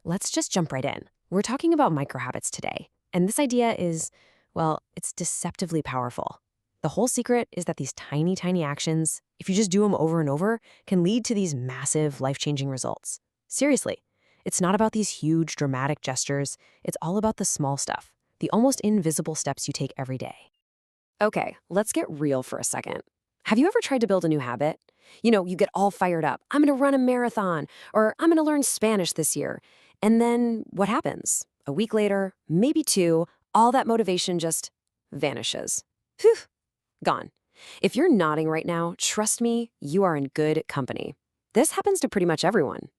let's just jump right in. We're talking about microhabits today, and this idea is, well, it's deceptively powerful. The whole secret is that these tiny, tiny actions, if you just do them over and over, can lead to these massive, life-changing results. Seriously, it's not about these huge, dramatic gestures. It's all about the small stuff, the almost invisible steps you take every day. Okay, let's get real for a second. Have you ever tried to build a new habit? You get all fired up. I'm going to run a marathon, or I'm going to learn Spanish this year. And then what happens? A week later, maybe two, all that motivation just vanishes. Whew, gone. If you're nodding right now, trust me, you are in good company. This happens to pretty much everyone.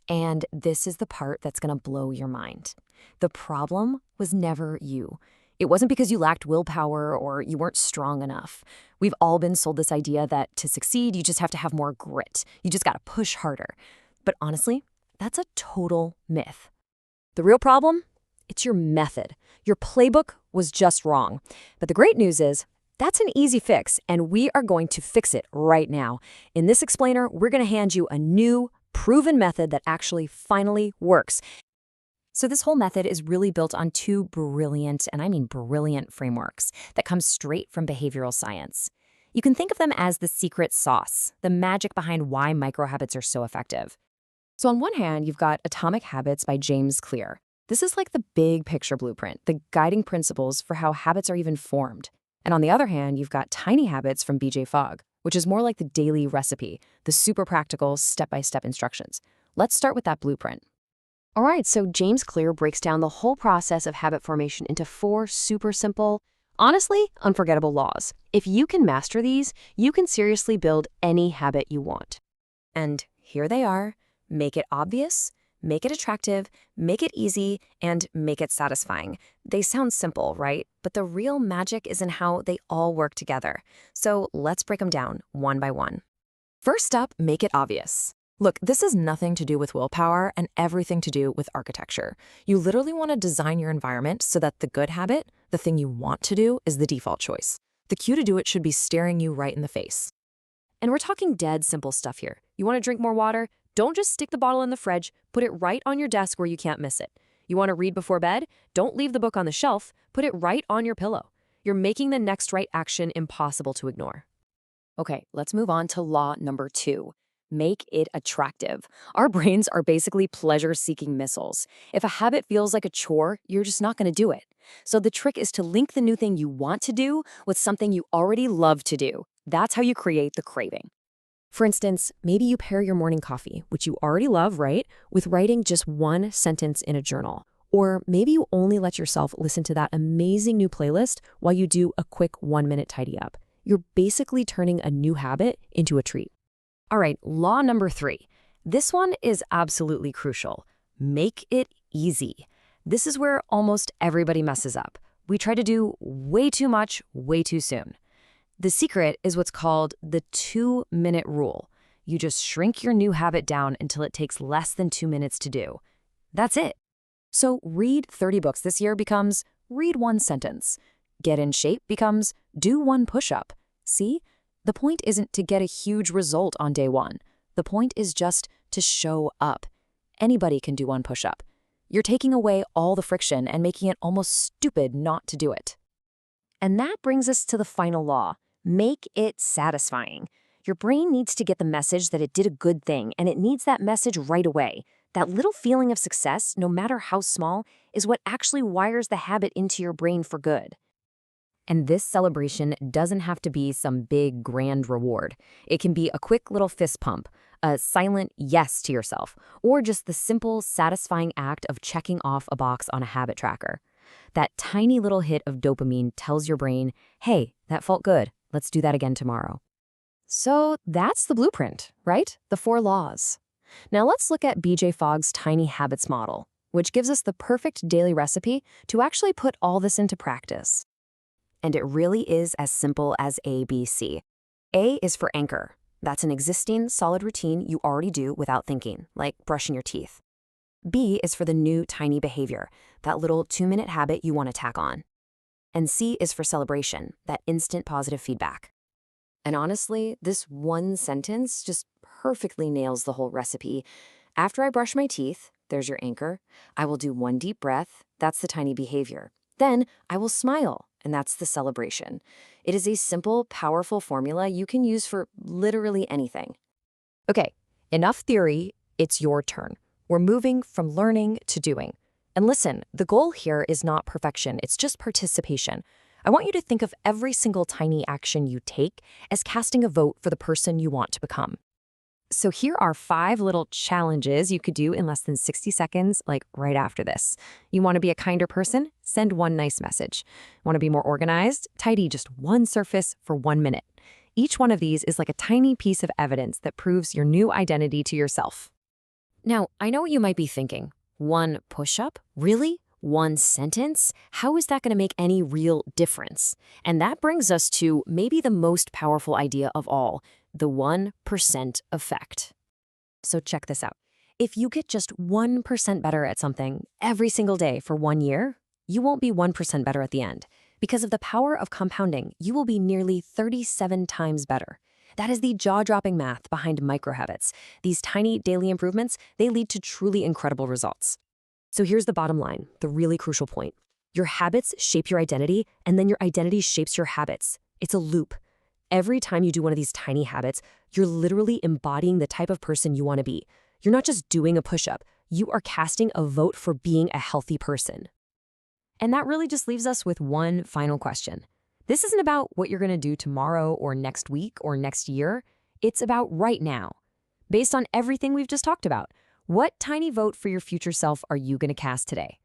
And this is the part that's going to blow your mind. The problem was never you. It wasn't because you lacked willpower or you weren't strong enough. We've all been sold this idea that to succeed, you just have to have more grit. You just got to push harder. But honestly, that's a total myth. The real problem? It's your method. Your playbook was just wrong. But the great news is, that's an easy fix, and we are going to fix it right now. In this explainer, we're going to hand you a new, proven method that actually finally works. So this whole method is really built on two brilliant, and I mean brilliant, frameworks that come straight from behavioral science. You can think of them as the secret sauce, the magic behind why microhabits are so effective. So on one hand, you've got Atomic Habits by James Clear. This is like the big picture blueprint, the guiding principles for how habits are even formed. And on the other hand, you've got Tiny Habits from Fogg, which is more like the daily recipe, the super practical step-by-step instructions. Let's start with that blueprint. All right, so James Clear breaks down the whole process of habit formation into 4 super simple, honestly, unforgettable laws. If you can master these, you can seriously build any habit you want. And here they are. Make it obvious, make it attractive, make it easy, and make it satisfying. They sound simple, right? But the real magic is in how they all work together. So let's break them down one by one. First up, make it obvious. Look, this has nothing to do with willpower and everything to do with architecture. You literally want to design your environment so that the good habit, the thing you want to do, is the default choice. The cue to do it should be staring you right in the face. And we're talking dead simple stuff here. You want to drink more water? Don't just stick the bottle in the fridge, put it right on your desk where you can't miss it. You want to read before bed? Don't leave the book on the shelf, put it right on your pillow. You're making the next right action impossible to ignore. Okay, let's move on to law number 2. Make it attractive. Our brains are basically pleasure-seeking missiles. If a habit feels like a chore, you're just not going to do it. So the trick is to link the new thing you want to do with something you already love to do. That's how you create the craving. For instance, maybe you pair your morning coffee, which you already love, right, with writing just one sentence in a journal. Or maybe you only let yourself listen to that amazing new playlist while you do a quick 1-minute tidy up. You're basically turning a new habit into a treat. All right, law number 3. This one is absolutely crucial. Make it easy. This is where almost everybody messes up. We try to do way too much, way too soon. The secret is what's called the 2-minute rule. You just shrink your new habit down until it takes less than 2 minutes to do. That's it. So read 30 books this year becomes read 1 sentence. Get in shape becomes do 1 push-up. See? The point isn't to get a huge result on day 1. The point is just to show up. Anybody can do 1 push-up. You're taking away all the friction and making it almost stupid not to do it. And that brings us to the final law. Make it satisfying. Your brain needs to get the message that it did a good thing, and it needs that message right away. That little feeling of success, no matter how small, is what actually wires the habit into your brain for good. And this celebration doesn't have to be some big, grand reward. It can be a quick little fist pump, a silent yes to yourself, or just the simple, satisfying act of checking off a box on a habit tracker. That tiny little hit of dopamine tells your brain, hey, that felt good. Let's do that again tomorrow. So that's the blueprint, right? The 4 laws. Now let's look at Fogg's Tiny Habits model, which gives us the perfect daily recipe to actually put all this into practice. And it really is as simple as ABC. A is for anchor. That's an existing, solid routine you already do without thinking, like brushing your teeth. B is for the new, tiny behavior, that little 2-minute habit you want to tack on. And C is for celebration, that instant positive feedback. And honestly, this 1 sentence just perfectly nails the whole recipe. After I brush my teeth, There's your anchor. I will do one deep breath. That's the tiny behavior. Then I will smile, and that's the celebration. It is a simple, powerful formula you can use for literally anything. Okay, enough theory, it's your turn. We're moving from learning to doing. And listen, the goal here is not perfection, it's just participation. I want you to think of every single tiny action you take as casting a vote for the person you want to become. So here are 5 little challenges you could do in less than 60 seconds, like right after this. You want to be a kinder person? Send one nice message. Want to be more organized? Tidy just one surface for 1 minute. Each one of these is like a tiny piece of evidence that proves your new identity to yourself. Now, I know what you might be thinking. One push-up? Really? One sentence? How is that going to make any real difference? And that brings us to maybe the most powerful idea of all, the 1% effect. So check this out. If you get just 1% better at something every single day for 1 year, you won't be 1% better at the end. Because of the power of compounding, you will be nearly 37 times better. That is the jaw-dropping math behind microhabits. These tiny daily improvements, they lead to truly incredible results. So here's the bottom line, the really crucial point. Your habits shape your identity, and then your identity shapes your habits. It's a loop. Every time you do one of these tiny habits, you're literally embodying the type of person you want to be. You're not just doing a push-up. You are casting a vote for being a healthy person. And that really just leaves us with one final question. This isn't about what you're going to do tomorrow or next week or next year. It's about right now. Based on everything we've just talked about, what tiny vote for your future self are you going to cast today?